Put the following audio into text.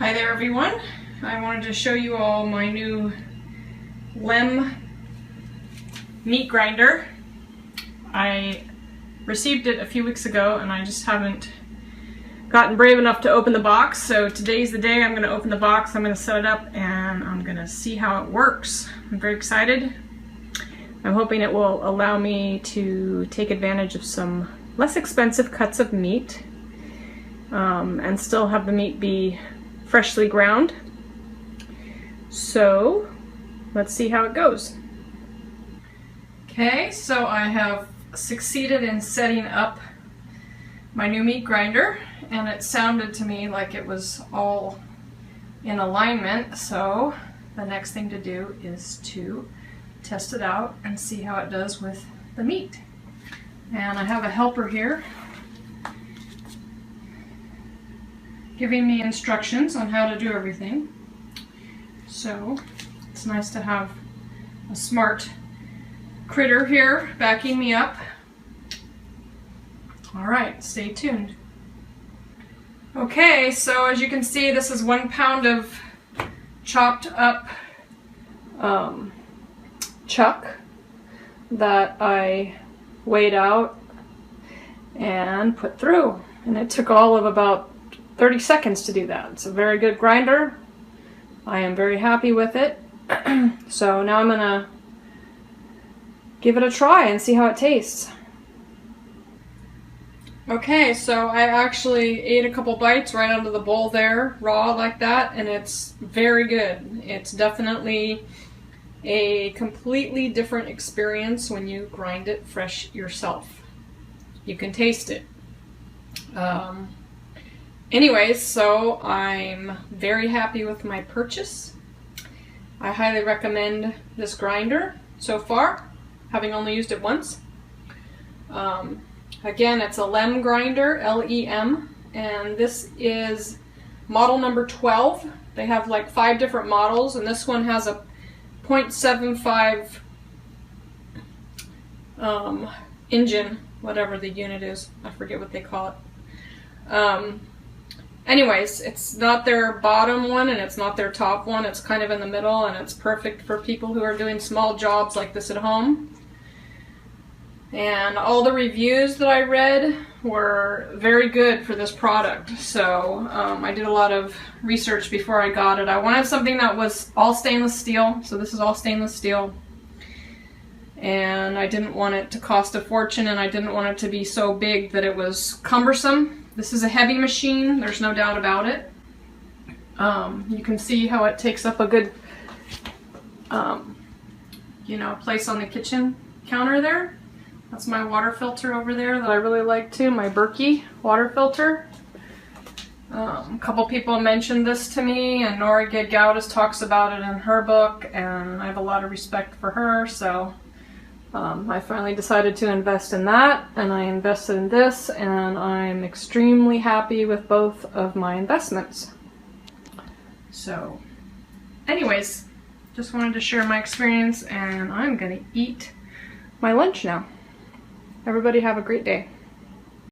Hi there everyone. I wanted to show you all my new LEM Meat Grinder. I received it a few weeks ago and I just haven't gotten brave enough to open the box, so today's the day I'm going to open the box. I'm going to set it up and I'm going to see how it works. I'm very excited. I'm hoping it will allow me to take advantage of some less expensive cuts of meat and still have the meat be freshly ground. So let's see how it goes. Okay, so I have succeeded in setting up my new meat grinder, and it sounded to me like it was all in alignment, so the next thing to do is to test it out and see how it does with the meat. And I have a helper here giving me instructions on how to do everything. So it's nice to have a smart critter here backing me up. Alright, stay tuned. Okay, so as you can see, this is 1 pound of chopped up chuck that I weighed out and put through. And it took all of about 30 seconds to do that. It's a very good grinder. I am very happy with it. So now I'm gonna give it a try and see how it tastes. Okay, so I actually ate a couple bites right out of the bowl there, raw like that, and it's very good. It's definitely a completely different experience when you grind it fresh yourself. You can taste it. Anyways, so I'm very happy with my purchase. I highly recommend this grinder so far, having only used it once. Again, it's a LEM grinder, L-E-M, and this is model number 12. They have like 5 different models, and this one has a 0.75 engine, whatever the unit is. I forget what they call it. Anyways, it's not their bottom one and it's not their top one. It's kind of in the middle, and it's perfect for people who are doing small jobs like this at home. And all the reviews that I read were very good for this product. So I did a lot of research before I got it. I wanted something that was all stainless steel. So this is all stainless steel. And I didn't want it to cost a fortune, and I didn't want it to be so big that it was cumbersome. This is a heavy machine, there's no doubt about it. You can see how it takes up a good place on the kitchen counter there. That's my water filter over there that I really like too, my Berkey water filter. A couple people mentioned this to me, and Nora Gaudas talks about it in her book, and I have a lot of respect for her, so I finally decided to invest in that, and I invested in this, and I'm extremely happy with both of my investments. So, anyways, just wanted to share my experience, and I'm gonna eat my lunch now. Everybody have a great day.